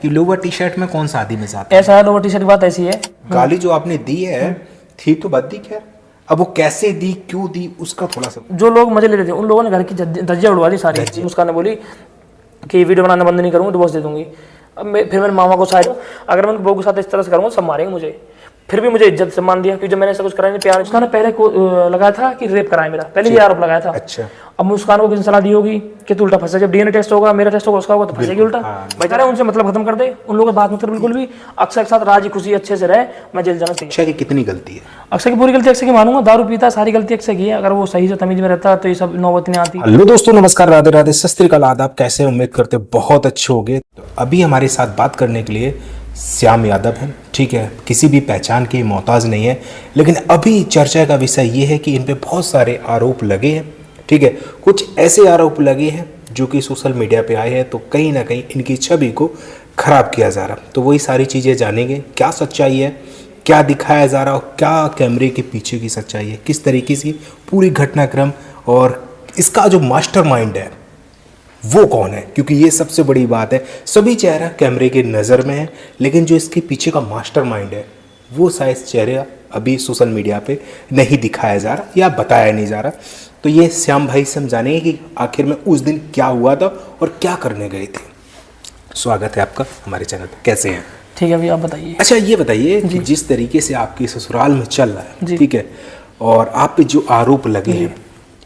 कि lower T shirt में कौन शादी में जाता है? ऐसा है, लोअर टी शर्ट की बात ऐसी है। गाली जो आपने दी है थी तो बद दी, खैर अब वो कैसे दी, क्यों दी, उसका थोड़ा सा। जो लोग मजे ले रहे थे उन लोगों ने घर की धज्जियां उड़वा दी सारी। मुस्कान ने बोली कि वीडियो बनाना बंद नहीं करूँगी, डिवोर्स दे दूंगी। अब फिर मैंने मामा को साइड, अगर मैं बहू के साथ इस तरह से करूँगा सब मारेंगे मुझे। फिर भी मुझे इज्जत सम्मान दिया, क्योंकि जब मैंने ऐसा कुछ कराया नहीं, प्यार। मुस्कान ने पहले को लगाया था कि रेप कराए मेरा, पहले ये आरोप लगाया था। अच्छा, अब मुस्कान को किसी सलाह दी होगी कि तू उल्टा फंसा, जब डीएनए टेस्ट होगा, मेरा टेस्ट होगा, उसका होगा, तो फंसेगी उल्टा। बेचारा उनसे मतलब खत्म कर दे, उन लोगों की बात मत कर बिल्कुल भी। अक्षय के साथ राजी खुशी अच्छे से रहे, मैं जेल जाना चाहिए। अक्षय की कितनी गलती है? अक्षय की पूरी गलती अक्षय की मानूंगा, दारू पीता, सारी गलती अक्षय की है। अगर वो सही से तमीज में रहता तो ये सब नौबत नहीं आती। हेलो दोस्तों, नमस्कार, राधे राधे, सत श्री अकाल, आदाब। कैसे उम्मीद करते बहुत अच्छे होंगे। तो अभी हमारे साथ बात करने के लिए श्याम यादव हैं, ठीक है, किसी भी पहचान के मोहताज नहीं है, लेकिन अभी चर्चा का विषय ये है कि इन पे बहुत सारे आरोप लगे हैं, ठीक है। कुछ ऐसे आरोप लगे हैं जो कि सोशल मीडिया पे आए हैं, तो कहीं ना कहीं इनकी छवि को खराब किया जा रहा। तो वही सारी चीज़ें जानेंगे, क्या सच्चाई है, क्या दिखाया जा रहा और क्या कैमरे के पीछे की सच्चाई है, किस तरीके से पूरी घटनाक्रम और इसका जो मास्टरमाइंड है वो कौन है, क्योंकि ये सबसे बड़ी बात है। सभी चेहरा कैमरे के नज़र में है, लेकिन जो इसके पीछे का मास्टरमाइंड है वो शायद चेहरा अभी सोशल मीडिया पे नहीं दिखाया जा रहा या बताया नहीं जा रहा। तो ये श्याम भाई से हम जानेंगे कि आखिर में उस दिन क्या हुआ था और क्या करने गए थे। स्वागत है आपका हमारे चैनल पर, कैसे हैं? ठीक है, अभी आप बताइए। अच्छा, ये बताइए कि जिस तरीके से आपके ससुराल में चल रहा है, ठीक है, और आप पे जो आरोप लगे हैं,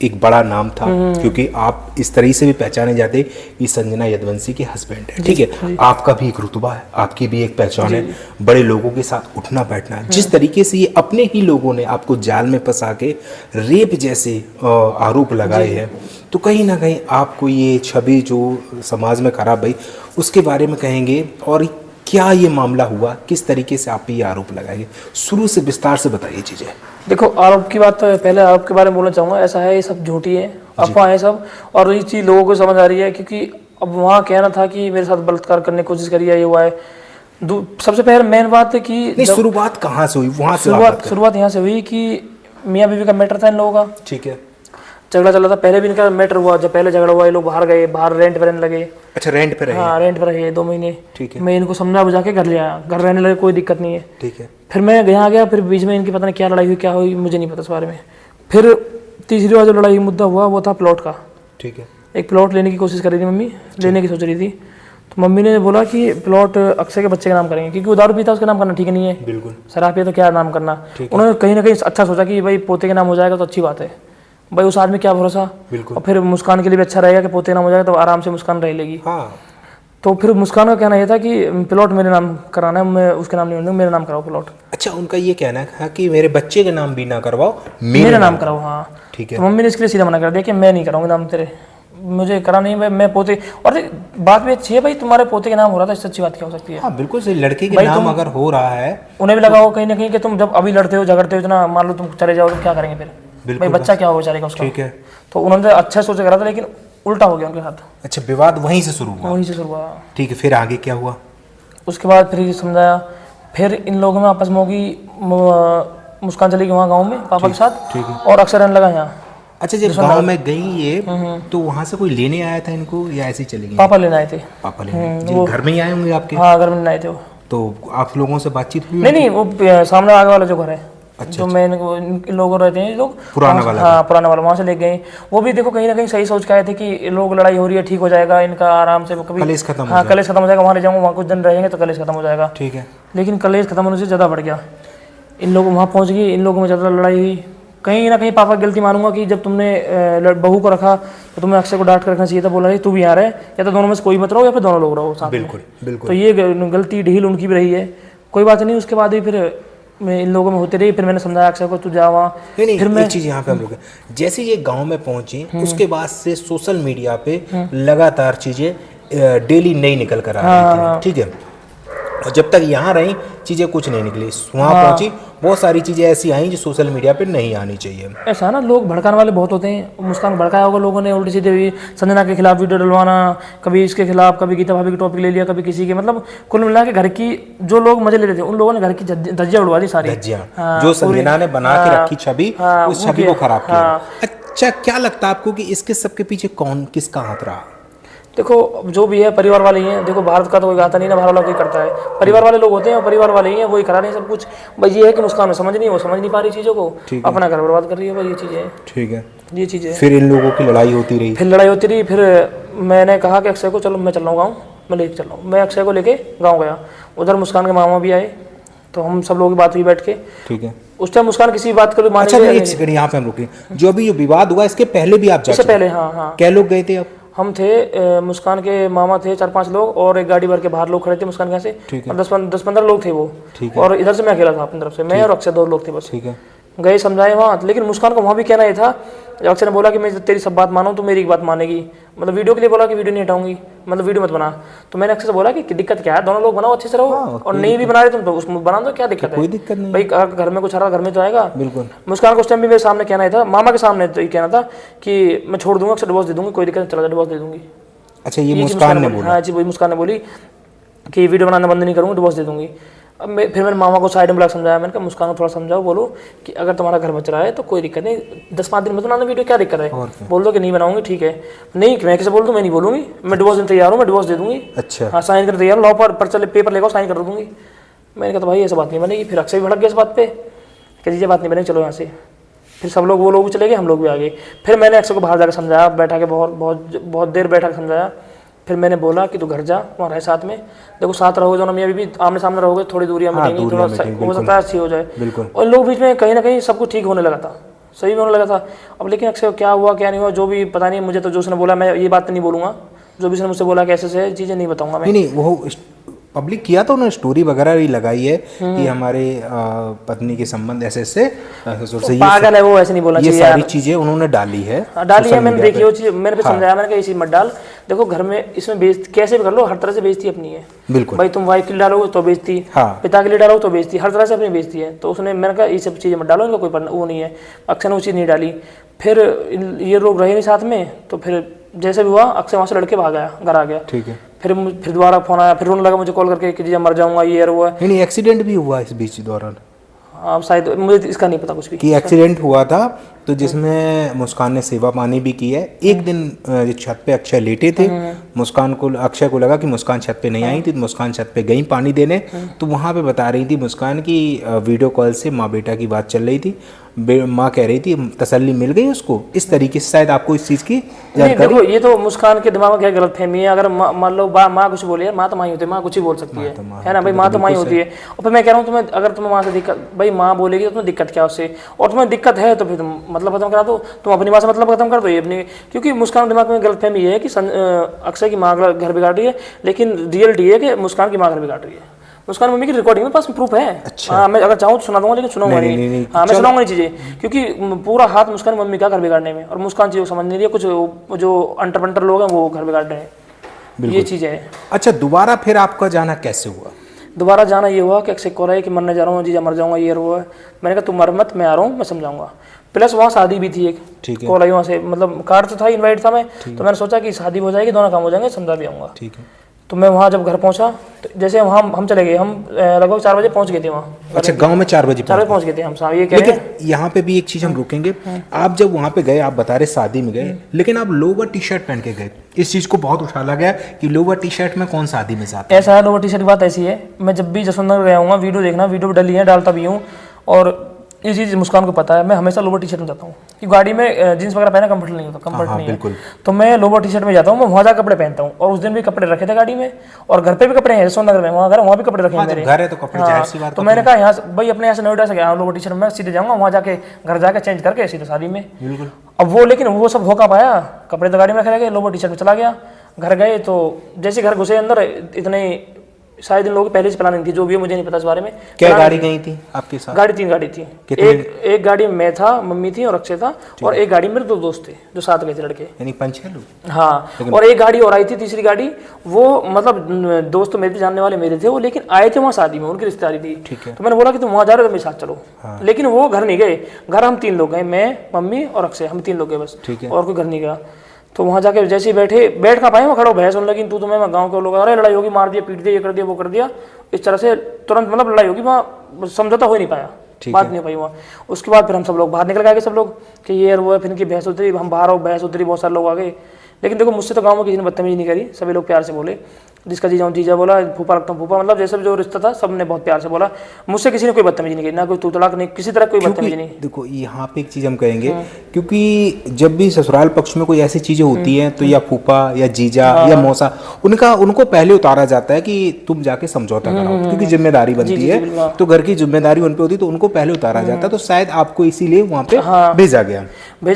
एक बड़ा नाम था, क्योंकि आप इस तरह से भी पहचाने जाते कि संजना यदुवंशी के हस्बैंड है, ठीक है, आपका भी एक रुतबा है, आपकी भी एक पहचान है, बड़े लोगों के साथ उठना बैठना। जिस तरीके से ये अपने ही लोगों ने आपको जाल में फंसा के रेप जैसे आरोप लगाए हैं, तो कहीं ना कहीं आपको ये छवि जो समाज में खराब हुई उसके बारे में कहेंगे, और क्या ये मामला हुआ, किस तरीके से आप पे ये आरोप लगाएंगे, शुरू से विस्तार से बताइए चीजें। देखो, आरोप की बात, पहले आरोप के बारे में बोलना चाहूँगा। ऐसा है, ये सब झूठी है, अफवाह है सब, और ये चीज़ लोगों को समझ आ रही है। क्योंकि अब वहाँ कहना था कि मेरे साथ बलात्कार करने की कोशिश करी है, ये हुआ है। सबसे पहले मेन बात है कि शुरुआत कहाँ से हुई, वहाँ से शुरुआत यहाँ से हुई कि मियाँ बीवी का मैटर था इन लोगों का, ठीक है, झगड़ा चला था। पहले भी इनका मैटर हुआ, जब पहले झगड़ा हुआ ये लोग बाहर गए, बाहर रेंट पर रहने लगे। अच्छा, रेंट पे रहे? हाँ, रेंट पर रहे 2 महीने, ठीक है। मैं इनको समझा बुझा के घर ले आया, घर रहने लगे, कोई दिक्कत नहीं है, ठीक है। फिर मैं यहाँ गया, फिर बीच में इनकी पता नहीं क्या लड़ाई हुई, क्या हुई, मुझे नहीं पता इस बारे में। फिर तीसरी बार जो लड़ाई मुद्दा हुआ वो था प्लॉट का, ठीक है। एक प्लॉट लेने की कोशिश कर रही थी मम्मी, लेने की सोच रही थी, तो मम्मी ने बोला कि प्लॉट अक्षय के बच्चे के नाम करेंगे, क्योंकि वो दारू पीता, उसके नाम करना ठीक नहीं है, बिल्कुल, शराब पिया तो क्या नाम करना। उन्होंने कहीं ना कहीं अच्छा सोचा कि भाई पोते के नाम हो जाएगा तो अच्छी बात है, भाई उस आदमी क्या भरोसा, और फिर मुस्कान के लिए भी अच्छा रहेगा कि पोते नाम हो जाएगा तो आराम से मुस्कान रह लेगी। तो फिर मुस्कान का कहना यह था कि प्लॉट मेरे नाम कराना है, मैं उसके नाम नहीं होने, मेरे नाम कराओ प्लॉट। अच्छा, उनका ये कहना है कि मेरे बच्चे के नाम भी ना करवाओ, मेरे नाम कराओ। हाँ, ठीक है। तो मम्मी ने इसके लिए सीधा मना कर दिया कि मैं नहीं कराऊंगी नाम तेरे, मुझे करा नहीं, मैं पोते। और बात भी अच्छी है भाई, तुम्हारे पोते के नाम हो रहा था, इससे अच्छी बात क्या हो सकती है? हाँ, बिल्कुल सही, लड़के के नाम अगर हो रहा है, उन्हें भी लगा हो कहीं ना कहीं कि तुम जब अभी लड़ते हो झगड़ते हो इतना, मान लो तुम चले जाओ तो क्या करेंगे फिर, भाई बच्चा क्या हो बेचारेगा उसका, ठीक है। तो उन्होंने अच्छा सोच करा था, लेकिन उल्टा हो गया उनके साथ। अच्छा, विवाद वहीं से शुरू हुआ? वहीं से शुरू हुआ, ठीक है। फिर आगे क्या हुआ? उसके बाद फिर समझाया, फिर इन लोगों में आपस में होगी, मुस्कान चली गई वहाँ गाँव में पापा के साथ, ठीक है, और अक्सर रहने लगा यहाँ। अच्छा, जब गाँव में गई ये, तो वहाँ से कोई लेने आया था इनको या ऐसे ही चली गई? पापा लेने आए थे। पापा लेने घर में ही आए होंगे आपके? हाँ, घर में आए थे वो। तो आप लोगों से बातचीत हुई? नहीं, वो सामने आगे वाला जो घर है, जो मैं इन लोग रहते हैं लोग, पुराना वाला, हाँ पुराना वाला, वहाँ से ले गए। वो भी देखो कहीं ना कहीं सही सोच के आए थे कि लोग लड़ाई हो रही है, ठीक हो जाएगा इनका, आराम से कभी कलेश खत्म, हाँ कलेश खत्म हो जाएगा, वहाँ ले जाऊँगा, वहाँ कुछ दिन रहेंगे तो कलेश खत्म हो जाएगा, ठीक है। लेकिन कलेश खत्म होने से ज़्यादा बढ़ गया। इन लोग वहाँ पहुँच गए, इन लोगों में ज़्यादा लड़ाई हुई। कहीं ना कहीं पापा की गलती मानूंगा कि जब तुमने बहू को रखा तो तुम्हें अक्षय को डांट कर रखना चाहिए था, बोला तू भी यहाँ रहे, या तो दोनों में से कोई मत रहो या फिर दोनों लोग रहो साथ में। बिल्कुल बिल्कुल। तो ये गलती ढील उनकी भी रही है, कोई बात नहीं। उसके बाद ही फिर इन लोगों में होती रही, फिर मैंने समझाया अक्षय को तू जा वहाँ। नहीं, फिर मैं चीज़ यहाँ पे हम लोग जैसे ये गांव में पहुंची, उसके बाद से सोशल मीडिया पे लगातार चीज़ें डेली नई निकल कर आ रही थी, ठीक है। और जब तक यहाँ रही चीज़ें कुछ नहीं निकली, वहाँ पहुँची बहुत सारी चीज़ें ऐसी आई जो सोशल मीडिया पे नहीं आनी चाहिए। ऐसा ना, लोग भड़काने वाले बहुत होते हैं। मुस्कान भड़काया होगा लोगों ने उल्टी सीधे भी, संजना के खिलाफ वीडियो डलवाना, कभी इसके खिलाफ, कभी गीता भाभी के टॉपिक ले लिया, कभी किसी के, मतलब कुल मिला के घर की जो लोग मजे ले रहे थे उन लोगों ने घर की धज्जियां उड़वा दी सारी। जो संजना ने बना के रखी छवि, उस छवि को खराब किया। अच्छा, क्या लगता है आपको कि इसके सबके पीछे कौन किसका हाथ रहा? देखो जो भी है परिवार वाले ही हैं। देखो भारत का तो कोई गाता नहीं ना, बाहर वाला कोई करता है। परिवार वाले लोग होते हैं, परिवार वाले ही हैं, वही करा रहे हैं सब कुछ। भाई ये है कि मुस्कान में समझ नहीं, वो समझ नहीं पा रही चीज़ों को, अपना घर बर्बाद कर रही है। भाई ये चीज़ें हैं, ठीक है, ये चीज़ें हैं। फिर इन लोगों की लड़ाई होती रही। फिर लड़ाई होती रही। फिर मैंने कहा कि अक्षय को चलो मैं चल रहा हूँ गाँव, मैं लेके चल रहा हूँ। मैं अक्षय को लेके गाँव गया। उधर मुस्कान के मामा भी आए, तो हम सब लोगों की बात हुई बैठ के। ठीक है, उस टाइम मुस्कान किसी बात को मानी अच्छा नहीं। एक सेकंड यहाँ पे हम रुके। जो अभी ये विवाद हुआ इसके पहले भी आप जा इससे चुके? पहले हाँ। क्या लोग गए थे आप? हम थे मुस्कान के मामा थे 4-5 लोग, और एक गाड़ी भर के बाहर लोग खड़े थे मुस्कान के यहाँ से। ठीक है। और 10-15 लोग थे वो। ठीक है। और इधर से मैं अकेला था अपनी तरफ से, मैं और अक्षय 2 लोग थे बस। ठीक है, गए समझाए वहाँ, लेकिन मुस्कान को वहाँ भी कहना ये था। अक्षय ने बोला कि मैं तेरी सब बात मानूँ तो मेरी एक बात मानेगी, मतलब वीडियो के लिए बोला कि वीडियो नहीं हटाऊंगी, मतलब वीडियो मत बना। तो मैंने अक्षय से बोला कि दिक्कत क्या है, दोनों लोग बनाओ अच्छे से रहो। और नहीं भी बना रहे तुम तो उसमें बना दो, क्या दिक्कत है? कोई दिक्कत नहीं भाई घर में कुछ आ रहा घर में तो आएगा। बिल्कुल। मुस्कान को उस टाइम भी मेरे सामने कहना ही था, मामा के सामने तो ये कहना था कि मैं छोड़ दूंगा, अक्षय डिवोर्स दे दूंगी, कोई दिक्कत नहीं, चला जा डिवोर्स दे दूंगी। अच्छा ये मुस्कान ने बोला? हाँ जी, वही मुस्कान ने बोली कि वीडियो बनाना बंद नहीं करूँगी, डिवोर्स दे दूंगी। अब फिर मैंने मामा को साइड में बुला समझाया। मैंने कहा मुस्कान को थोड़ा समझाओ, बोलो कि अगर तुम्हारा घर बच रहा है तो कोई दिक्कत नहीं, 10-5 दिन में बनाना वीडियो, क्या दिक्कत है? बोल दो कि नहीं बनाऊंगी, ठीक है। नहीं मैं कैसे बोल दूँ, मैं नहीं बोलूँगी, मैं डिवोर्स देने तैयार हूँ, मैं डिवोर्स दे दूँगी। अच्छा हाँ साइन कर तैयार, लॉ पर चले पेपर लेकर साइन कर दूँगी। मैंने कहा तो भाई ऐसा बात नहीं बनेगी। फिर अक्षय भी भड़क गया इस बात पे कि ये बात नहीं बनेगी, चलो यहाँ से। फिर सब लोग, वो लोग भी चले गए, हम लोग भी आ गए। फिर मैंने अक्षय को बाहर जाकर समझाया, बैठा के बहुत देर बैठा के समझाया। फिर मैंने बोला कि तू घर जा, वहाँ रहे साथ में। देखो साथ रहोगे दोनों, अभी भी आमने सामने रहोगे, थोड़ी दूरियां मिलेंगी, थोड़ा हो सकता है अच्छी हो जाए। बिल्कुल। और लोग बीच में कहीं ना कहीं सब कुछ ठीक होने लगा था, सही में होने लगा था। अब लेकिन अक्षय क्या हुआ क्या नहीं हुआ जो भी पता नहीं मुझे, तो जो उसने बोला मैं ये बात नहीं बोलूँगा, जो भी उसने मुझसे बोला कैसे से चीज़ें नहीं बताऊँगा मैं। नहीं वो पब्लिक किया तो उन्होंने स्टोरी वगैरह भी लगाई है कि हमारे पत्नी के संबंध ऐसे से ससुर से, पागल है वो, ऐसे नहीं बोलना चाहिए। ये सारी चीजें उन्होंने डाली है, डाली है मैंने, देखी वो चीज़ मैंने समझाया। मैंने कहा ये चीज़ मत डाल, देखो घर में इसमें बेइज्जती कैसे भी कर लो, हर तरह से बेइज्जती अपनी है। बिल्कुल भाई तुम वाइफ के लिए डालोगे तो बेइज्जती, पिता के लिए डालो तो बेइज्जती, हर तरह से अपनी बेइज्जती है। तो उसने, मैंने कहा ये सब चीज़ें मत डालो, इनका कोई वो नहीं है। अक्षय ने वो चीज़ नहीं डाली। फिर ये लोग रहे नहीं साथ में, तो फिर जैसे भी हुआ अक्षय वहाँ से लड़के भाग गया, घर आ गया। ठीक है। फिर दोबारा फोन आया, फिर रोने लगा मुझे कॉल करके कि जी मर जाऊंगा, ये और वो है। नहीं एक्सीडेंट भी हुआ इस बीच दौरान? अब शायद मुझे इसका नहीं पता कुछ भी कि एक्सीडेंट हुआ था, तो जिसमें मुस्कान ने सेवा पानी भी की है। एक दिन छत पे अक्षय लेटे थे, मुस्कान को, अक्षय को लगा कि मुस्कान छत पे नहीं आई थी, तो मुस्कान छत पे गई पानी देने। तो वहाँ पे बता रही थी मुस्कान की वीडियो कॉल से माँ बेटा की बात चल रही थी। माँ कह रही थी तसल्ली मिल गई उसको, इस तरीके से शायद आपको इस चीज़ की जानकारी। देखो ये तो मुस्कान के दिमाग में क्या गलतफहमी है। अगर मान लो माँ कुछ बोले, माँ तो माँ ही होती है, माँ कुछ ही बोल सकती है ना भाई, माँ तो माँ ही होती है। और फिर मैं कह रहा हूँ तुम्हें, अगर तुम्हें माँ से दिक्कत, भाई माँ बोलेगी तो तुम्हें दिक्कत क्या उससे, और तुम्हें दिक्कत है तो फिर तुम मतलब खत्म करा दो, तुम अपनी माँ से मतलब खत्म कर दो ये अपनी। क्योंकि मुस्कान दिमाग में गलतफहमी ये है कि अक्षय की माँ घर बिगाड़ रही है, लेकिन रियलिटी है कि मुस्कान की माँ घर बिगाड़ रही है। मुस्कान मम्मी की रिकॉर्डिंग में पास प्रूफ है। अच्छा। हाँ मैं अगर चाहूँ तो सुना दूंगा, लेकिन सुनाऊंगा नहीं। हाँ मैं सुनाऊंगा नहीं चीज़ें, क्योंकि पूरा हाथ मुस्कान मम्मी का घर बिगाड़ने में, और मुस्कान चीज़ों को समझ नहीं रही है। कुछ जो अंटर पंटर लोग हैं वो घर बिगाड़ रहे हैं, ये चीज़ है। अच्छा दोबारा फिर आपका जाना कैसे हुआ? दोबारा जाना ये हुआ कि अक्षय को रहा है कि मरने जा रहा हूँ, जीजा मर जाऊँगा, ये हुआ है। मैंने कहा तुम मर मत, मैं आ रहा हूँ, मैं समझाऊंगा। प्लस वहाँ शादी भी थी एक, कॉल आई वहाँ से, मतलब कार्ड तो था, इनवाइट था मैं, तो मैंने सोचा कि शादी हो जाएगी, दोनों काम हो जाएंगे, समझा भी आऊँगा। ठीक है। तो मैं वहाँ जब घर पहुँचा, तो जैसे हम चले गए, हम लगभग 4 बजे पहुँच गए थे वहाँ। अच्छा गांव में 4 बजे पहुँच गए थे हम। ये कह रहे हैं, यहाँ पे भी एक चीज हम रुकेंगे। आप जब वहाँ पे गए, आप बता रहे शादी में गए, लेकिन आप लोवर टी शर्ट पहन के गए। इस चीज को बहुत उछाला गया कि लोवर टी शर्ट में कौन शादी में जाता है। ऐसा है, लोवर टी शर्ट की बात ऐसी है, मैं जब भी जसवंत गया हूँ, वीडियो देखना, वीडियो डली है, डालता भी हूँ, और ये चीज़ मुस्कान को पता है, मैं हमेशा लोवर टी शर्ट में जाता हूँ कि गाड़ी में जींस वगैरह पहना कंफर्ट नहीं होता, कंफर्ट नहीं है, तो मैं लोवर टी शर्ट में जाता हूँ। मैं वहाँ जाकर कपड़े पहनता हूँ, और उस दिन भी कपड़े रखे थे गाड़ी में, और घर पे भी कपड़े हैं, सोननगर में वहाँ भी कपड़े रखे हैं मेरे। घर है तो कपड़े जाहिर सी बात। तो मैंने कहा यहाँ भाई अपने यहाँ से नोएडा से गया लोवर टी शर्ट में, सीधे जाऊँगा वहाँ जाके, घर जाके चेंज करके सीधे शादी में। अब वो, लेकिन वो सब हो का पाया, कपड़े तो गाड़ी में रखे गए, लोवर टी शर्ट में चला गया। घर गए तो जैसे घर घुसे अंदर, इतने शायद इन लोगों की पहले से प्लानिंग थी, जो भी मुझे नहीं पता इस बारे में। क्या गाड़ी गई थी आपके साथ? गाड़ी 3 गाड़ी थी। एक गाड़ी में था, मम्मी थी और अक्षय था, और एक गाड़ी मेरे 2 दोस्त थे जो साथ गए थे लड़के, यानी 5-6 लोग। हाँ, और एक गाड़ी और आई थी, तीसरी गाड़ी, वो मतलब दोस्त तो मेरे जानने वाले मेरे थे वो, लेकिन आए थे वहाँ शादी में, उनकी रिश्तेदारी थी। तो मैंने बोला कि तुम वहाँ जा रहे हो तो मेरे साथ चलो। लेकिन वो घर नहीं गए। घर हम 3 लोग गए, मैं, मम्मी और अक्षय, हम 3 लोग गए बस, और कोई घर नहीं गया। तो वहाँ जाके जैसे ही बैठ का पाए, वो खड़ो बहस होने लगी, तू तो मैं गाँव के लोग, अरे लड़ाई होगी, मार दिया, पीट दिया, ये कर दिया, वो कर दिया, इस तरह से तुरंत मतलब लड़ाई होगी। वहाँ समझौता हो ही नहीं पाया, बात नहीं हो पाई वहाँ। उसके बाद फिर हम सब लोग बाहर निकल गए, सब लोग कि ये वो है, फिर इनकी बहस उतरी, हम बाहर हो, बहस उतरी, बहुत सारे लोग आ गए। लेकिन देखो मुझसे तो गाँव में किसी ने बदतमीजी नहीं करी, सभी लोग प्यार से बोले। जिसका जीजा हूँ जीजा बोला, फूफा लगता हूँ फूफा, मतलब जैसे जो रिश्ता था सबने बहुत प्यार से बोला। मुझसे किसी ने कोई बदतमीजी नहीं की, ना कोई तू तड़ाक नहीं, किसी तरह कोई बदतमीजी नहीं। देखो यहाँ पे एक चीज हम कहेंगे, क्योंकि जब भी ससुराल पक्ष में कोई ऐसी चीजें होती हैं तो या फूफा या जीजा या मौसा, उनको पहले उतारा जाता है कि तुम जाके समझौता कराओ, क्योंकि जिम्मेदारी बनती है, तो घर की जिम्मेदारी उन पे होती है, तो उनको पहले उतारा जाता है। तो शायद आपको इसीलिए वहाँ पे भेजा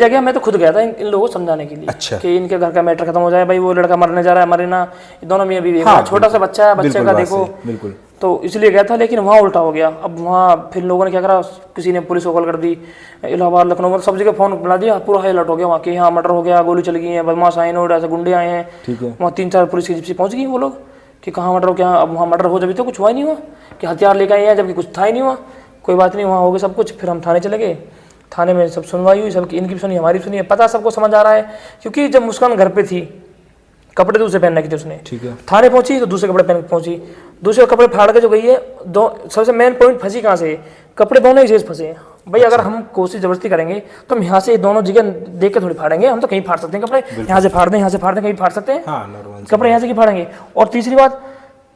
गया। मैं तो खुद गया था इन लोगों को समझाने के लिए। अच्छा। कि इनके घर का मैटर खत्म हो जाए, भाई वो लड़का मरने जा रहा है, मरे ना, दोनों मियां बीवी, छोटा सा बच्चा है, बच्चे का देखो, बिल्कुल। तो इसलिए गया था। लेकिन वहाँ उल्टा हो गया। अब वहाँ फिर लोगों ने क्या करा, किसी ने पुलिस को कॉल कर दी, इलाहाबाद लखनऊ सब जगह फोन बुला दिया, पूरा हाई अलर्ट हो गया वहाँ के, यहाँ मर्डर हो गया, गोली चल गई है, बदमाश आए, नोएडा से गुंडे आए हैं। वहाँ 3-4 पुलिस की जिप्सी पहुँच गई वो लोग कि कहाँ मर्डर हो गया। अब वहाँ मर्डर हो जब तो कुछ हुआ ही नहीं हुआ, कि हथियार लेकर आए हैं, जबकि कुछ था ही नहीं हुआ। कोई बात नहीं, वहाँ हो गया सब कुछ। फिर हम थाने चले गए, थाने में सब सुनवाई हुई, सबकी, इनकी भी सुनी, हमारी भी सुनी, पता सबको समझ आ रहा है। क्योंकि जब मुस्कान घर पे थी, कपड़े दूसरे पहनने के थे उसने, थाने पहुंची तो दूसरे कपड़े पहन के पहुंची, दूसरे कपड़े फाड़ के जो गई है। सबसे मेन पॉइंट फंसी कहाँ से, कपड़े दोनों एक जगह फंसे हैं भाई। अगर हम कोशिश जबरदस्ती करेंगे तो हम यहाँ से दोनों जगह देख के थोड़ी फाड़ेंगे, हम तो कहीं फाड़ सकते हैं कपड़े, यहाँ से फाड़ दें, यहाँ से फाड़ दें, कहीं फाड़ सकते हैं कपड़े, यहाँ से क्यों फाड़ेंगे। और तीसरी बात,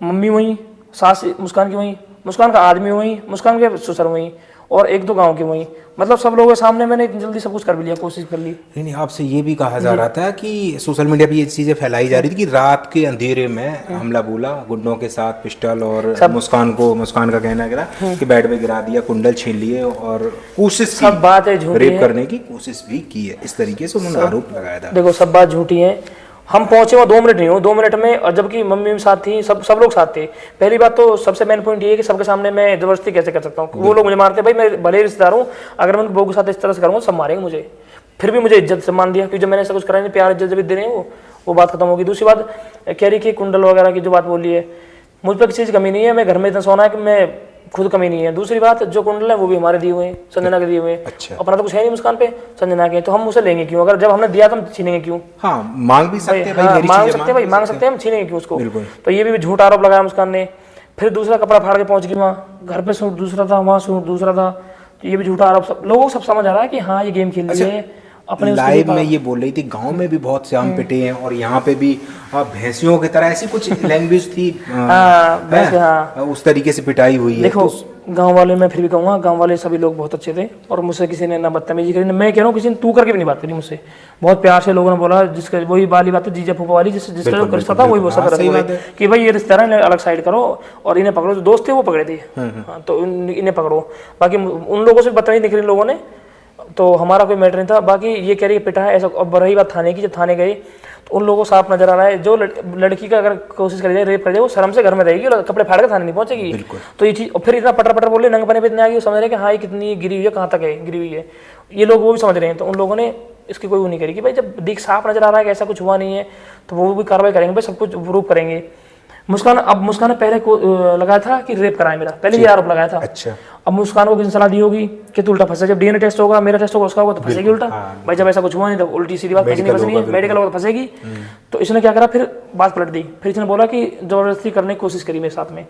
मम्मी वहीं, सास मुस्कान की वहीं, मुस्कान का आदमी वहीं, मुस्कान के ससुर वहीं, और 1-2 गांव के वहीं, मतलब सब लोगों के सामने मैंने इतनी जल्दी सब कुछ कर भी लिया, कोशिश कर ली। नहीं, आपसे ये भी कहा जा रहा था कि सोशल मीडिया पे ये चीजें फैलाई जा रही थी कि रात के अंधेरे में हमला बोला, गुंडों के साथ पिस्टल, और मुस्कान का कहना गिरा कि बेड पे गिरा दिया, कुंडल छीन लिए, और कोशिश सब बात है झूठी, रेप करने की कोशिश भी की है, इस तरीके से उन्होंने आरोप लगाया था। देखो सब बात झूठी है। हम पहुंचे वहाँ 2 मिनट नहीं हो, 2 मिनट में, और जबकि मम्मी भी साथ थी, सब लोग साथ थे। पहली बात तो सबसे मेन पॉइंट ये है कि सबके सामने मैं जबरदस्ती कैसे कर सकता हूँ। वो लोग मुझे मारते, भाई मैं भले रिश्तेदार हूँ, अगर मैं उनके बहू के साथ इस तरह से करूँगा सब मारेंगे मुझे। फिर भी मुझे इज्जत सम्मान दिया, क्योंकि जब मैंने ऐसा कुछ करा नहीं, प्यार इज्जत जब दे रहे हैं वो बात खत्म होगी। दूसरी बात कह रही कि कुंडल वगैरह की जो बात बोली है, मुझ पर किसी चीज़ कमी नहीं है, मैं घर में इतना सोना है कि मैं खुद कमी नहीं है। दूसरी बात, जो कुंडल है वो भी हमारे दिए हुए हैं, संजना के दिए हुए हैं। अच्छा। अपना तो कुछ है नहीं मुस्कान पे, संजना के, तो हम उसे लेंगे क्यों? अगर जब हमने दिया तो हम छीनेंगे क्यों? मांग भी सकते हैं, मांग सकते हैं, हम छीनेंगे क्यों उसको? तो ये भी झूठ आरोप लगाया मुस्कान ने। फिर दूसरा कपड़ा फाड़ के पहुंच गई वहाँ, घर पे सूट दूसरा था, वहाँ सूट दूसरा था, तो ये भी झूठा आरोप। लोगों को सब समझ आ रहा है कि हाँ ये गेम खेल रही है। अपने लाइव में ये बोल रही थी गांव में भी बहुत श्याम पिटे हैं, और यहाँ पे भी भैंसियों की तरह ऐसी कुछ लैंग्वेज थी, उस तरीके से पिटाई हुई है। देखो गांव वाले, मैं फिर भी कहूँगा गांव वाले सभी लोग बहुत अच्छे थे, और मुझसे किसी ने ना बदतमीजी करी, मैं कह रहा हूँ किसी ने तू करके भी नहीं बात करी मुझसे। बहुत प्यार से लोगों ने बोला, जिसका वही वाली बात है, जीजा फूफा वाली, जिसका जो रिश्ता था वही वो सब कि भाई ये रिश्तेदार है, अलग साइड करो और इन्हें पकड़ो। जो दोस्त थे वो पकड़े थे, तो इन्हें पकड़ो। बाकी उन लोगों से बदतमीजी नहीं करी लोगों ने, तो हमारा कोई मैटर नहीं था। बाकी ये कह रही है पिटा है ऐसा। अब रही बात थाने की, जब थाने गए तो उन लोगों को साफ नजर आ रहा है, जो लड़की का अगर कोशिश कर जाए, रेप कर जाए, वो शर्म से घर में रहेगी, कपड़े फाड़ के थाने नहीं पहुंचेगी। तो ये चीज, और फिर इतना पटर बोल रहे, नंगे पे इतने आ गई, समझ रहे कि हाँ ये कितनी गिरी हुई है, कहाँ तक है गिरी हुई है, ये लोग वो भी समझ रहे हैं। तो उन लोगों ने इसकी कोई वो नहीं करी कि भाई जब दिख साफ नजर आ रहा है कि ऐसा कुछ हुआ नहीं है, तो वो भी कार्रवाई करेंगे, भाई सब कुछ प्रूव करेंगे। मुस्कान ने पहले को लगाया था कि रेप कराया मेरा, पहले ये आरोप लगाया था। अच्छा। अब मुस्कान को किसी सलाह दी होगी कि तू उल्टा फंसे, जब डीएनए टेस्ट होगा, मेरा टेस्ट होगा, उसका होगा, तो फंसेगी उल्टा। भाई जब ऐसा कुछ हुआ नहीं तो उल्टी सीधी बात, फंसनी है, मेडिकल होगा तो फंसेगी। तो इसने क्या करा, फिर बात पलट दी। फिर इसने बोला कि जबरदस्ती करने की कोशिश करी मेरे साथ में।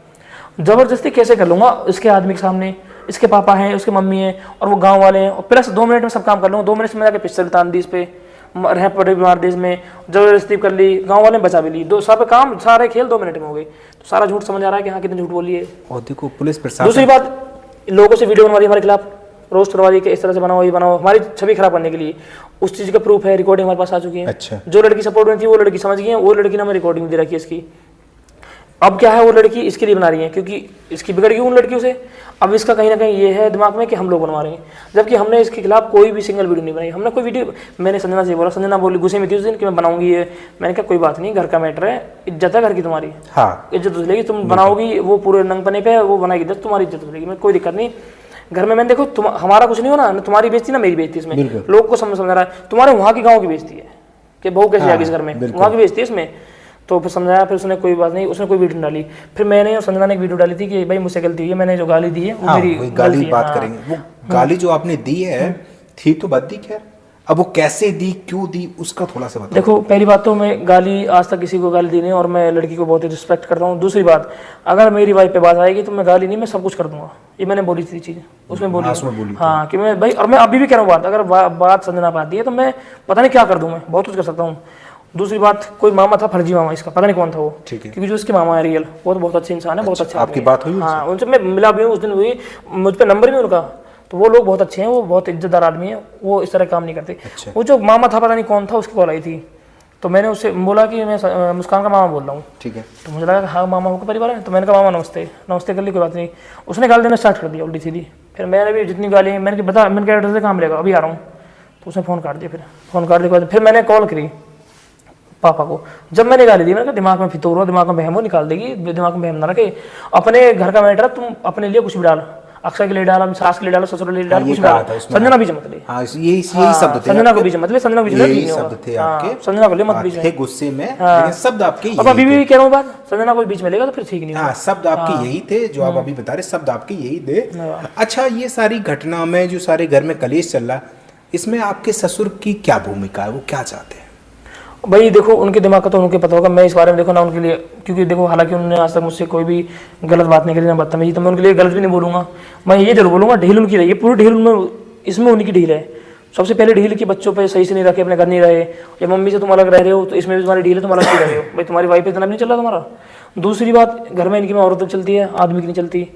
जबरदस्ती कैसे कर लूंगा, इसके आदमी के सामने, इसके पापा हैं, उसके मम्मी हैं, और वो गाँव वाले हैं, और प्लस 2 मिनट में सब काम कर लूँगा। 2 मिनट में जाकर पिस्टल तान दी इस पे, रह पड़े बीमार देश में, जबरदस्ती कर ली, गांव वाले ने बचा भी ली। 2 सब काम, सारे खेल 2 मिनट में हो गए। तो सारा झूठ समझ आ रहा है कि हाँ कितने झूठ बोली है। और देखो पुलिस प्रशासन, दूसरी बात, लोगों से वीडियो बनवा दी हमारे खिलाफ, रोस्ट करवा दी कि इस तरह से बनाओ, ये बनाओ, हमारी छवि खराब करने के लिए। उस चीज का प्रूफ है, रिकॉर्डिंग हमारे पास आ चुकी है। अच्छा। जो लड़की सपोर्ट में थी वो लड़की समझ गई है, वो लड़की ने हमें रिकॉर्डिंग दे रखी है इसकी। अब क्या है, वो लड़की इसके लिए बना रही है क्योंकि इसकी बिगड़ गई उन लड़कियों से। अब इसका कहीं ना कहीं ये है दिमाग में कि हम लोग बनवा रहे हैं, जबकि हमने इसके खिलाफ कोई भी सिंगल वीडियो नहीं बनाई। हमने कोई वीडियो, मैंने संजना से बोला, संजना बोली गुस्से में थी उस दिन कि मैं बनाऊंगी ये। मैंने कहा कोई बात नहीं, घर का मैटर है, इज्जत है घर की तुम्हारी, हाँ इज्जत उजलेगी, तुम बनाओगी, वो पूरे नंगपने पे वो बनाएगी इज्जत, तुम्हारी इज्जत उजलेगी, मैं कोई दिक्कत नहीं। घर में मैंने देखो तुम, हमारा कुछ नहीं हो ना, तुम्हारी बेइज्जती ना मेरी बेइज्जती इसमें, लोग को समझ रहा है। तुम्हारे वहाँ की गाँव की बेइज्जती है कि बहू कैसे जाएगी इस घर में, वहाँ की बेइज्जती है इसमें। तो फिर समझाया, फिर उसने कोई बात नहीं, उसने कोई वीडियो डाली। फिर मैंने और संजना ने एक वीडियो डाली थी कि भाई मुझसे गलती हुई है, मैंने जो गाली दी है वो मेरी गाली बात करेंगे। वो गाली जो आपने दी है थी तो बात दी, खैर अब वो कैसे दी, क्यों दी, उसका थोड़ा सा बताओ। देखो पहली बात तो मैं गाली आज तक किसी को गाली दी नहीं, और मैं लड़की को बहुत ही रिस्पेक्ट करता हूँ। दूसरी बात, अगर मेरी वाइफ पे बात आएगी तो मैं गाली नहीं, मैं सब कुछ कर दूंगा। ये मैंने बोली थी चीज़, उसमें बोली हाँ कि मैं भाई, और मैं अभी भी कह रहा हूँ बात, अगर बात संजना पे आती है तो मैं पता नहीं क्या कर दूँ, मैं बहुत कुछ कर सकता हूँ। दूसरी बात, कोई मामा था फर्जी मामा इसका, पता नहीं कौन था वो, ठीक है। क्योंकि जो इसके मामा है रियल, वो तो बहुत अच्छे इंसान है, बहुत अच्छा आपकी बात हुई? हाँ, उनसे मैं मिला भी हूँ, उस दिन हुई, मुझ पर नंबर भी उनका। तो वो लोग बहुत अच्छे हैं, वो बहुत इज्जतदार आदमी है, वो इस तरह काम नहीं करते। अच्छा। वो जो मामा था पता नहीं कौन था, उसकी कॉल आई थी, तो मैंने उससे बोला कि मैं मुस्कान का मामा बोल रहा हूँ। ठीक है। तो मुझे लगा कि हाँ मामा का परिवार है, तो मैंने कहा मामा नमस्ते, नमस्ते कर ली, कोई बात नहीं। उसने गाली देना स्टार्ट कर दिया उल्टी सीधी। फिर मैंने भी जितनी गाली, मैंने कहा बता, मैंने कहा एड्रेस कहाँ मिलेगा, अभी आ रहा हूँ। तो उसने फ़ोन काट दिया। फिर फ़ोन काटने के बाद फिर मैंने कॉल करी पापा को। जब मैंने गाली दी, मैंने कहा दिमाग में फितूर हो, दिमाग में बहम हो, निकाल देगी, दिमाग में बहम ना रखे, अपने घर का मैटर तुम अपने लिए कुछ भी डाल, अक्षय के लिए डाला, सास के लिए डाला, ससुर के लिए डाला, कुछ भी डाला, संजना बीच मत ले। हाँ, यही शब्द थे, संजना को बीच मत ले, संजना को बीच में यही शब्द थे आपके, संजना को ले मत बीच में, थे गुस्से में, लेकिन शब्द आपके अब अभी भी कह रहा हूँ बात, संजना को बीच में लेगा तो फिर ठीक नहीं होगा। हाँ, शब्द आपके यही थे जो आप अभी बता रहे, शब्द आपके यही थे। अच्छा, ये सारी घटना में जो सारे घर में कलेश चल रहा, इसमें आपके ससुर की क्या भूमिका है, वो क्या चाहते हैं? भाई देखो, उनके दिमाग का तो उनके पता होगा, मैं इस बारे में देखो ना उनके लिए, क्योंकि देखो हालांकि उन्होंने आज तक मुझसे कोई भी गलत बात नहीं करी, ना बदतमीजी, तो मैं उनके लिए गलत भी नहीं बोलूँगा। मैं ये जरूर बोलूँगा, ढील उनकी रही है, पूरी ढील उनमें, इसमें उनकी ढील है। सबसे पहले ढील की बच्चों पे सही से नहीं रखे, अपने घर नहीं रहे, या मम्मी से तुम अलग रह रहे हो, तो इसमें भी तुम्हारी ढील है, तुम अलग क्यों रह रहे हो भाई, तुम्हारी वाइफ इतना भी नहीं चल रहा तुम्हारा। दूसरी बात, घर में इनकी में औरत चलती है, आदमी की नहीं चलती।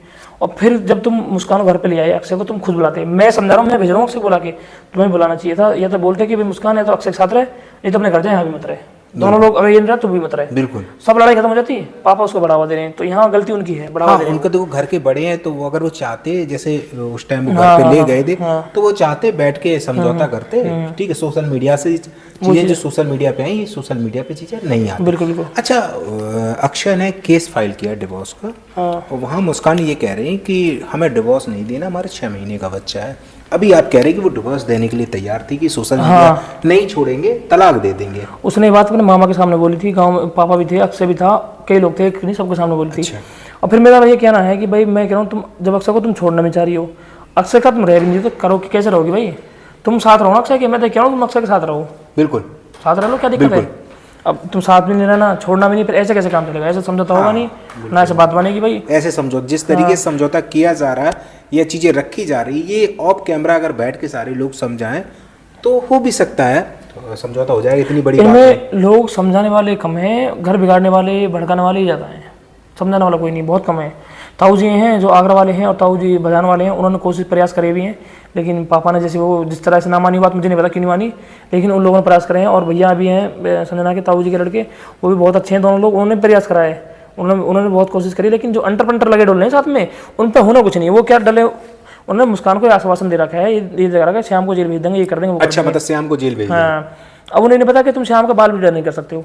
और फिर जब तुम मुस्कान घर पे ले आए अक्षय को, तुम खुद बुलाते, मैं समझा रहा हूँ, मैं भेज रहा हूँ अक्षय बुला के, तुम्हें बुलाना चाहिए था, या तो बोलते कि भाई मुस्कान है तो अक्षय के साथ रहे, नहीं तो अपने घर जाए, यहाँ भी मत रहे, दोनों लोग अगर ये नहीं रहा तो भी मत रहे। बिल्कुल, सब लड़ाई खत्म हो जाती है, पापा उसको बढ़ावा दे रहे हैं, तो यहाँ गलती उनकी है, बढ़ावा दे रहे हैं। उनका देखो घर के बड़े हैं, तो वो अगर वो चाहते, जैसे उस टाइम वो घर पे ले गए थे, तो वो चाहते बैठ के समझौता करते, ठीक है। सोशल मीडिया से चीजें जो सोशल मीडिया पे आई, सोशल मीडिया पे चीजें नहीं आती। बिल्कुल बिल्कुल। अच्छा, अक्षय ने केस फाइल किया डिवोर्स का, और वहाँ मुस्कान ये कह रही है कि हमें डिवोर्स नहीं देना, हमारे 6 महीने का बच्चा है। अभी आप कह रहे हैं कि वो डिवोर्स देने के लिए तैयार थी, कि सोशल मीडिया नहीं छोड़ेंगे, तलाक दे देंगे। उसने ये बात अपने मामा के सामने बोली थी, गांव में पापा भी थे, अक्षय भी था, कई लोग थे, नहीं सबके सामने बोली थी। अच्छा। और फिर मेरा ये कहना है कि भाई मैं कह रहा हूँ, तुम जब अक्षय को तुम छोड़ना में चाह रही हो, अक्षय का तुम रह नहीं तो करो कि कैसे रहोगी भाई, तुम साथ रहो ना अक्षय के, मैं तो कह रहा हूँ तुम अक्षय के साथ रहो, बिल्कुल साथ रह लो, क्या दिक्कत है। अब तुम साथ भी नहीं रहना, छोड़ना भी नहीं, फिर ऐसे कैसे काम चलेगा, ऐसे समझौता होगा नहीं ना, ऐसे बात बनेगी भाई। ऐसे समझौता, जिस तरीके से समझौता किया जा रहा है, ये चीजें रखी जा रही, ये ऑफ कैमरा अगर बैठ के सारे लोग समझाएं तो हो भी सकता है, तो समझौता हो जाएगा, इतनी बड़ी बात नहीं। इनमें लोग समझाने वाले कम हैं, घर बिगाड़ने वाले, भड़काने वाले ही ज़्यादा हैं, समझाने वाला कोई नहीं, बहुत कम है। ताऊ जी हैं जो आगरा वाले हैं, और ताऊ जी बजाने वाले हैं, उन्होंने कोशिश प्रयास करे भी हैं, लेकिन पापा ने जैसे वो जिस तरह से ना मानी, बात मुझे नहीं पता क्यों नहीं मानी, लेकिन उन लोगों ने प्रयास करे हैं। और भैया भी हैं संजना के, ताऊ जी के लड़के, वो भी बहुत अच्छे हैं, दोनों लोग, उन्होंने प्रयास करा है, उन्होंने बहुत कोशिश करी, लेकिन जो अंटर पंटर लगे डोलने साथ में, उन पर होना कुछ नहीं है। वो क्या डले, उन्होंने मुस्कान को आश्वासन दे रखा है, ये दे रखा है श्याम को जेल भेज देंगे, ये कर देंगे। अच्छा, मतलब श्याम को जेल भेज देंगे। हाँ, अब उन्हें नहीं पता कि तुम श्याम का बाल भी डर नहीं कर सकते हो,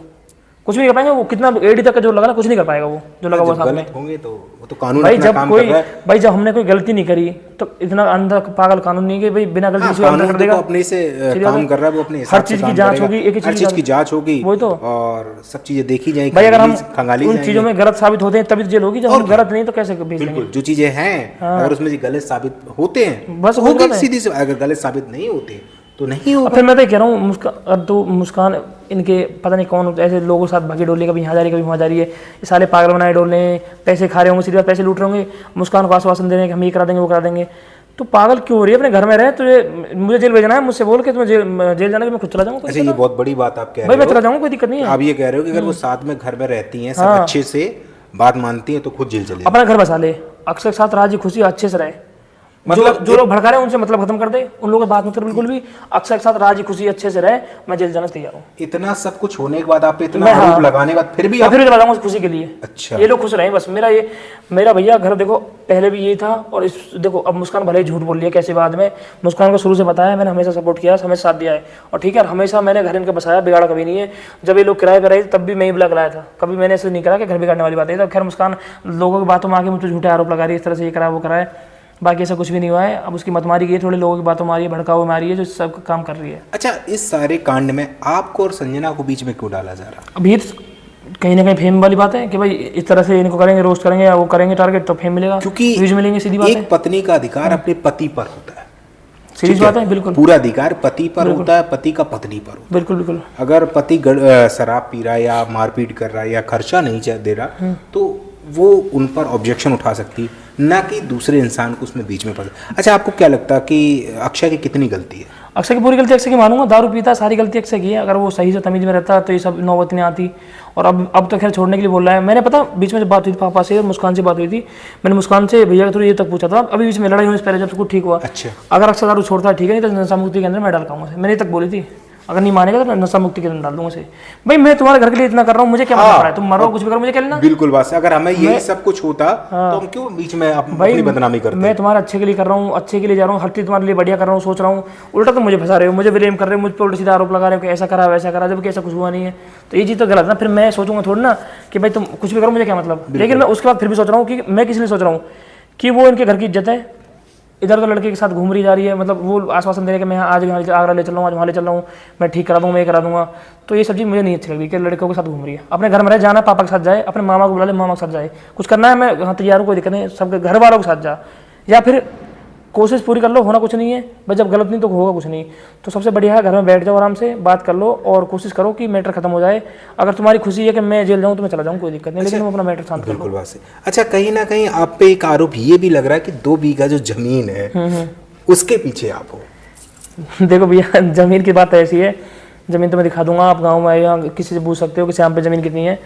कुछ भी नहीं कर पाएंगे वो, कितना एडी तक का जो लगा ना, कुछ नहीं कर पाएगा वो जो लगा हुआ सामने। होंगे तो वो तो कानून भाई, अपना जब काम कोई कर रहा है। भाई जब हमने कोई गलती नहीं करी, तो इतना अंधा पागल कानून नहीं है कि भाई बिना गलती किसी को अंदर कर देगा। अपने से काम कर रहा है, वो अपने हर चीज की जांच होगी, एक हर चीज की जांच होगी, वही तो, और सब चीजें देखी जाएंगी भाई। अगर हम खंगाली उन चीजों में गलत साबित होते हैं तभी जेल होगी, जब हम गलत नहीं तो कैसे भेज देंगे। बिल्कुल, जो चीजें हैं अगर उसमें गलत साबित होते हैं बस होगी, सीधी से, अगर गलत साबित नहीं होते तो नहीं होगा। फिर मैं तो कह रहा हूँ तो मुस्कान इनके पता नहीं कौन ऐसे लोगों के साथ भागी डोली, कभी यहाँ जा रही कभी वहाँ जा रही है, ये साले पागल बनाए डोल रहे हैं, पैसे खा रहे होंगे, सीधी बात पैसे लूट रहे होंगे, मुस्कान को आश्वासन दे रहे हैं कि हम ये करा देंगे वो करा देंगे। तो पागल क्यों हो रही है, अपने घर में रहे, तो मुझे जेल भेजना है, मुझसे बोल के तुम्हें जेल जाना, मैं खुद चला जाऊँगा। अच्छा, ये बहुत बड़ी बात आप कह रहे हो। भाई मैं चला जाऊँगा, कोई दिक्कत नहीं है। आप ये कह रहे हो कि अगर वो साथ में घर में रहती हैं, सब अच्छे से बात मानती हैं, तो खुद जेल चले, अपना घर बसा ले, अक्षय के साथ राजी खुशी अच्छे से रहे, मतलब जो लोग भड़का रहे हैं उनसे मतलब खत्म कर दे, उन लोगों की बात मतलब बिल्कुल भी, अक्षय के साथ राजी खुशी अच्छे से रहे, मैं जेल जाने तैयार हूँ। इतना सब कुछ होने के बाद, आप पे इतना आरोप लगाने के बाद फिर भी आप फिर चला जाऊंगा खुशी के लिए। अच्छा, ये लोग खुश रहे बस। मेरा भैया घर देखो पहले भी यही था, और इस देखो अब मुस्कान भले ही झूठ बोल लिया कैसे, बाद में मुस्कान को शुरू से बताया, मैंने हमेशा सपोर्ट किया, हमेशा साथ दिया है, और ठीक है, हमेशा मैंने घर इनका बसाया, बिगाड़ा कभी नहीं है। जब ये लोग किराए पर रहे तब भी मैं ही बुला लाया था, कभी मैंने ऐसे नहीं करा कि घर बिगाड़ने वाली बात है। तब खैर मुस्कान लोगों की बातों में आके मुझे झूठे आरोप लगा रही है, इस तरह से ये करा वो करा है, बाकी ऐसा कुछ भी नहीं हुआ है। अब उसकी मतमारी की है, थोड़े लोगों की बातों मारी है, भड़काऊ मारी है, जो सब काम कर रही है। अच्छा, इस सारे कांड में आपको और संजना को बीच में क्यों डाला जा रहा? अभी कहीं ना कहीं फेम वाली बात है कि भाई इस तरह से इनको करेंगे, रोस्ट करेंगे या वो करेंगे टारगेट, तो फेम मिलेगा, क्योंकि व्यूज मिलेंगे, सीधी बात है। एक पत्नी का अधिकार अपने पति पर होता है, सीधी बात है, बिल्कुल पूरा अधिकार पति पर होता है, पति का पत्नी पर होता है। बिल्कुल बिल्कुल। अगर पति शराब पी रहा है या मारपीट कर रहा है या खर्चा नहीं दे रहा, तो वो उन पर ऑब्जेक्शन उठा सकती, ना कि दूसरे इंसान को उसमें बीच में फंसा। अच्छा, आपको क्या लगता है कि अक्षय की कितनी गलती है? अक्षय की पूरी गलती अक्षय की मानूंगा, दारू पीता, सारी गलती अक्षय की है। अगर वो सही से तमीज में रहता तो ये सब नौबत नहीं आती। और अब तो खैर छोड़ने के लिए बोल रहा है। मैंने पता बीच में जब बात हुई थी पापा से, मुस्कान से बात हुई थी, मैंने मुस्कान से भैया थोड़ी ये तक पूछा था, अभी बीच में लड़ाई होने से पहले जब सब कुछ ठीक हुआ, अच्छा, अगर अक्षय दारू छोड़ता है ठीक है, नहीं तो नशा मुक्ति के अंदर मैं डाल पाऊंगा। मैंने ये तक बोली थी, अगर नहीं मानेगा तो नशा मुक्ति के अंदर डाल दूंगा उसे। भाई मैं तुम्हारे घर के लिए इतना कर रहा हूँ, मुझे क्या मतलब रहा है, तुम मरो कुछ भी करो, मुझे क्या लेना। बिल्कुल बात है। अगर हमें यही सब कुछ होता तो हम क्यों बीच में अपनी बदनामी करते? मैं तुम्हारे अच्छे के लिए कर रहा हूँ, अच्छे के लिए जा रहा हूँ, हर चीज तुम्हारे लिए बढ़िया कर रहा हूँ, सोच रहा हूँ, उल्टा तुम मुझे फंसा रहे हो, मुझे ब्लेम कर रहे हो, मुझ पर उल्टा सीधा आरोप लगा रहे हो कि ऐसा करा वैसा करा, जबकि ऐसा कुछ हुआ नहीं है। तो ये चीज़ तो गलत ना। फिर मैं सोचूंगा थोड़ी ना कि भाई तुम कुछ भी करो, मुझे क्या मतलब। लेकिन मैं उसके बाद फिर भी सोच रहा हूँ कि मैं किस लिए सोच रहा हूँ कि वो इनके घर की इज्जत है, इधर तो लड़के के साथ घूम रही जा रही है, मतलब वो आश्वासन दे रहे कि मैं आज आगरा ले चल रहा हूँ, आज वहाँ ले चल रहा हूँ, मैं ठीक करा दूँगा, मैं करा दूंगा। तो ये सब चीज़ मुझे नहीं अच्छी लगी कि लड़कों के साथ घूम रही है। अपने घर में रहे, जाना पापा के साथ जाए, अपने मामा को बुला ले, मामा के साथ जाए, कुछ करना है मैं हाँ तैयार हूँ, कोई दिक्कत नहीं, सबके घर वालों के साथ जा, या फिर कोशिश पूरी कर लो, होना कुछ नहीं है भाई, जब गलत नहीं तो होगा कुछ नहीं। तो सबसे बढ़िया है घर में बैठ जाओ, आराम से बात कर लो और कोशिश करो कि मैटर खत्म हो जाए। अगर तुम्हारी खुशी है कि मैं जेल जाऊँ तो मैं चला जाऊँ, कोई दिक्कत नहीं, लेकिन तुम अपना मैटर शांत कर लो। बिल्कुल बात है। अच्छा, कहीं ना कहीं आप पे एक आरोप ये भी लग रहा है कि 2 बीघा जो जमीन है उसके पीछे आप हो। देखो भैया, जमीन की बात ऐसी है, जमीन तो मैं दिखा दूंगा, आप गाँव में या किसी से पूछ सकते हो कि श्याम पे जमीन कितनी है।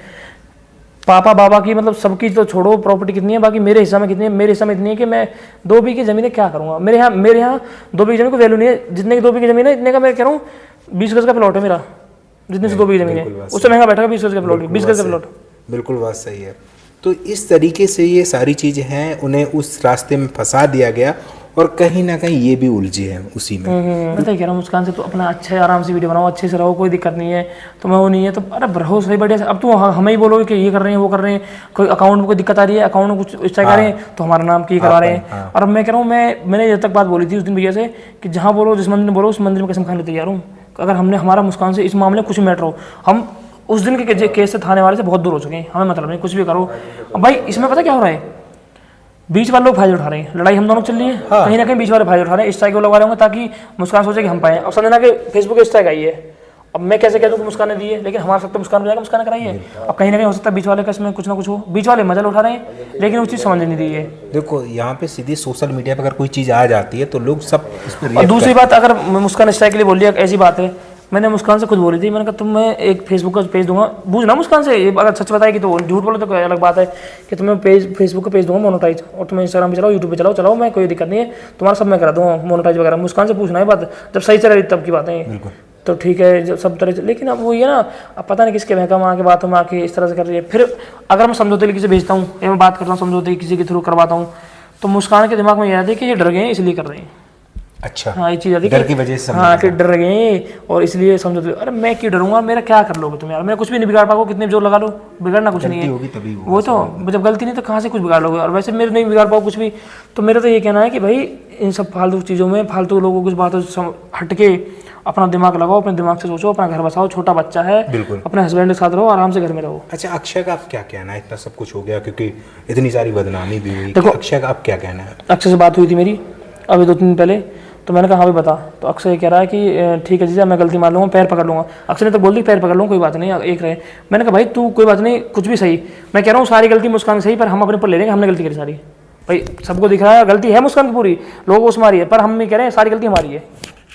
पापा बाबा की मतलब सबकी तो छोड़ो, प्रॉपर्टी कितनी है, बाकी मेरे हिस्सा में कितनी है, मेरे हिस्सा में इतनी है कि मैं 2 बीघे जमीन है क्या करूँगा। मेरे यहाँ 2 बीघे जमीन को वैल्यू नहीं है, जितने की 2 बीघे जमीन है इतने का मैं कह रहा हूँ 20 गज का प्लॉट है मेरा, जितने से 2 बीघे जमीन है उससे महंगा बैठेगा 20 गज का प्लॉट, 20 गज का प्लॉट। बिल्कुल बात सही है। तो इस तरीके से ये सारी चीज़ें हैं, उन्हें उस रास्ते में फंसा दिया गया और कहीं ना कहीं ये भी उलझे हैं उसी में। मैं तो कह रहा हूँ मुस्कान से तो अपना अच्छे आराम से वीडियो बनाओ, अच्छे से रहो, कोई दिक्कत नहीं है। तुम्हें वो नहीं है तो अरे रहो सही बढ़िया से। अब तुम हमें ही बोलोगे कि ये कर रहे हैं वो कर रहे हैं, कोई अकाउंट में कोई दिक्कत आ रही है, अकाउंट में कुछ इस तरह कर रहे हैं तो हमारा नाम की करा रहे हैं। और अब मैं कह रहा हूँ, मैंने ये तक बात बोली थी उस दिन भैया से कि जहाँ बोलो, जिस मंदिर में बोलो उस मंदिर में कसम खाने तैयार हूँ। अगर हमने हमारा मुस्कान से इस मामले में कुछ मैटर हो, हम उस दिन के केस से थाने वाले से बहुत दूर हो चुके हैं, हमें मतलब नहीं, कुछ भी करो। अब भाई इसमें पता क्या हो रहा है, बीच वाले लोग फायदा उठा रहे हैं, लड़ाई हम दोनों चल रही है, कहीं ना कहीं बीच वाले फायदा उठा रहे हैं, स्ट्राइक वो लगा रहे होंगे ताकि मुस्कान सोचे कि हम पाए। अब समझना कि फेसबुक स्ट्राइक आई है, अब मैं कैसे कह दूँ कि मुस्कान ने दी है, लेकिन हमारा सब तो मुस्कान हो जाएगा, मुस्कान कराई है। अब कहीं ना कहीं हो सकता है बीच वाले का इसमें कुछ ना कुछ हो, बीच वाले मजा उठा रहे हैं, लेकिन वो चीज़ समझ नहीं दी है। देखो यहाँ पे सीधी सोशल मीडिया पर अगर कोई चीज़ आ जाती है तो लोग सब इस पर। और दूसरी बात, अगर मुस्कान स्ट्राइक के लिए बोल दिया, ऐसी बात है, मैंने मुस्कान से खुद बोली थी, मैंने कहा तुम मैं एक फेसबुक का पेज दूंगा, बूझना मुस्कान से, अगर सच बताएगी तो झूठ बोलो तो कोई अलग बात है, कि तुम्हें पेज फेसबुक का पेज दूंगा मोनोटाइज, और तुम्हें इंस्टाग्राम पे चलाओ, यूट्यूब पे चलाओ, मैं कोई दिक्कत नहीं है, तुम्हारा सब मैं करा दूंगा मोनोटाइज वगैरह। मुस्कान से पूछना है बात, जब सही चल रही तब की बात है तो ठीक है, जब सब तरह से। लेकिन अब वो ये ना, अब पता नहीं किसके बहका में आके बातों में आके इस तरह से कर रही है। फिर अगर मैं समझौते किसी भेजता हूँ या मैं बात करता हूँ समझौते किसी के थ्रू करवाता हूँ, तो मुस्कान के दिमाग में ये आता है कि ये डर गए हैं इसलिए कर रहे हैं। अच्छा, हाँ, ये चीज़ आती है डर की वजह से। हाँ, कि डर गए और इसलिए समझो। अरे मैं क्यों डरूंगा, मेरा क्या कर लोगे तुम यार, मैं कुछ भी नहीं बिगाड़ पाओ, कितने भी जोर लगा लो, बिगड़ना कुछ नहीं है। होगी तभी वो तो जब गलती नहीं तो कहाँ से कुछ बिगाड़ लोगे। और वैसे मेरे नहीं बिगाड़ पाओ कुछ भी। तो मेरा तो ये कहना है कि भाई इन सब फालतू चीज़ों में, फालतू लोगों की बातों से हट के अपना दिमाग लगाओ, अपने दिमाग से सोचो, अपना घर बसाओ, छोटा बच्चा है, अपने हस्बैंड के साथ रहो, आराम से घर में रहो। अच्छा, अक्षय का आप क्या कहना है? इतना सब कुछ हो गया क्योंकि इतनी सारी बदनामी भी हुई, देखो अक्षय का आप क्या कहना है? अक्षय से बात हुई थी मेरी अभी 2 दिन पहले, तो मैंने कहा हाँ भाई बता। तो अक्षय कह रहा है कि ठीक है जीजा, मैं गलती मान लूँगा, पैर पकड़ लूँगा। अक्षय ने तो बोल दी पैर पकड़ लूँगा, कोई बात नहीं, एक रहे। मैंने कहा भाई तू कोई बात नहीं, कुछ भी सही, मैं कह रहा हूँ सारी गलती मुस्कान सही, पर हम अपने ऊपर ले लेंगे, हमने गलती करी सारी। भाई सबको दिख रहा है गलती है मुस्कान की पूरी, लोगों को मारी है, पर हम नहीं कह रहे हैं सारी गलती हमारी है,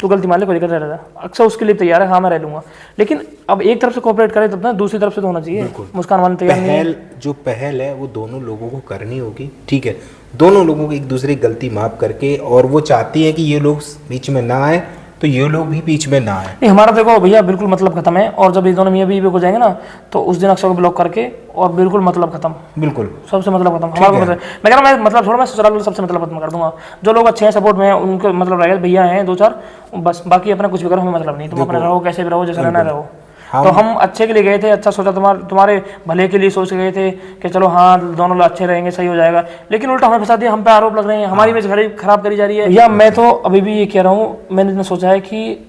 तू गलती मान ले, कोई दिक्कत नहीं रहता। अक्सर उसके लिए तैयार है, हाँ मैं रह लूँगा। लेकिन अब एक तरफ से कोऑपरेट करे तब ना दूसरी तरफ से तो होना चाहिए। मुस्कान मानने तैयार नहीं है। जो पहल है वो दोनों लोगों को करनी होगी, ठीक है, दोनों लोगों को एक दूसरे की गलती माफ करके, और वो चाहती है कि ये लोग बीच में ना आए तो ये लोग भी बीच में ना आए। नहीं, हमारा देखो भैया बिल्कुल मतलब खत्म है, और जब ये दोनों मियां बीवी हो जाएंगे ना तो उस दिन अक्षय को ब्लॉक करके और बिल्कुल मतलब खत्म, बिल्कुल सबसे मतलब खत्म। हमारा मतलब मैं कह रहा हूँ, मैं मतलब थोड़ा मैं ससुराल वाले सबसे मतलब खत्म कर दूंगा। जो लोग अच्छे हैं सपोर्ट में उनको मतलब रहेगा, भैया हैं 2-4 बस, बाकी अपना कुछ भी करो, हमें मतलब नहीं, तुम अपना रहो, कैसे भी रहो, जैसे रहना रहो। तो हम अच्छे के लिए गए थे, अच्छा सोचा, तुम्हारे भले के लिए सोच के गए थे कि चलो हाँ दोनों लोग अच्छे रहेंगे, सही हो जाएगा, लेकिन उल्टा हमें फंसा दिया, हम पे आरोप लग रहे हैं, हमारी इमेज खराब करी जा रही है। या मैं तो अभी भी ये कह रहा हूँ, मैंने इतना सोचा है कि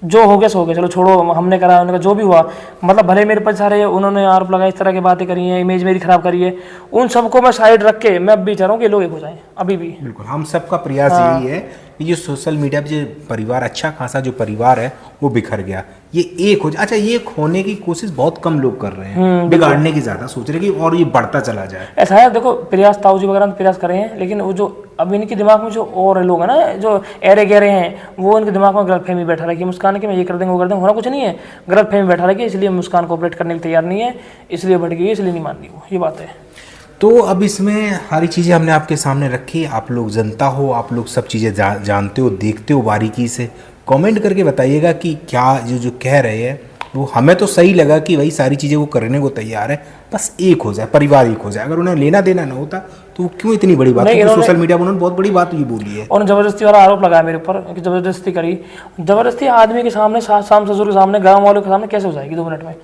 जो हो गया सो हो गया, चलो छोड़ो, हमने करा, उन्होंने जो भी हुआ, मतलब भले मेरे पर सारे उन्होंने आरोप लगाए, इस तरह की बातें करी हैं, इमेज मेरी खराब करी है, उन सबको मैं साइड रख के मैं अब भी चाह रहा हूँ कि लोग एक हो जाएं, अभी भी। बिल्कुल, हम सबका प्रयास यही है कि जो सोशल मीडिया पे जो परिवार, अच्छा खासा जो परिवार है वो बिखर गया, ये एक हो जाए। अच्छा, ये एक होने की कोशिश बहुत कम लोग कर रहे हैं, बिगाड़ने की ज़्यादा सोच रहे हैं कि और ये बढ़ता चला जाए। ऐसा है, देखो प्रयास ताऊ जी वगैरह प्रयास कर रहे हैं, लेकिन वो जो अब इनके दिमाग में जो और लोग हैं ना, जो एरे गहरे हैं, वो इनके दिमाग में गलत फहमी बैठा रहा कि मुस्कान के मैं ये कर देंगे वो कर देंगे, होना कुछ नहीं है, गलत फहमी बैठा रहा कि इसलिए मुस्कान कोऑपरेट करने के लिए तैयार नहीं है, इसलिए भटक गई, इसलिए नहीं मान रही वो, ये बात है। तो अब इसमें सारी चीज़ें हमने आपके सामने रखी, आप लोग जनता हो, आप लोग सब चीज़ें जानते हो, देखते हो बारीकी से, कमेंट करके बताइएगा कि क्या जो कह रहे हैं वो हमें तो सही लगा कि वही सारी चीज़ें वो करने को तैयार है, बस एक हो जाए, परिवार एक हो जाए। अगर उन्हें लेना देना ना होता तो वो क्यों इतनी बड़ी बात, सोशल मीडिया पर उन्होंने बहुत बड़ी बात ये बोली है और जबरदस्ती वाला आरोप लगाया मेरे ऊपर कि जबरदस्ती करी। जबरदस्ती आदमी के सामने, सास ससुर के सामने, गाँव वालों के सामने कैसे हो जाएगी 2 मिनट में?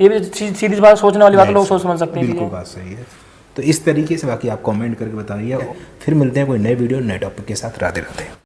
ये भी सीधी बात, सोचने वाली बात, लोग सोच समझ सकते हैं। बिल्कुल बात सही है। तो इस तरीके से बाकी आप कमेंट करके बताइए। फिर मिलते हैं कोई नए वीडियो, नए टॉपिक के साथ। राधे राधे।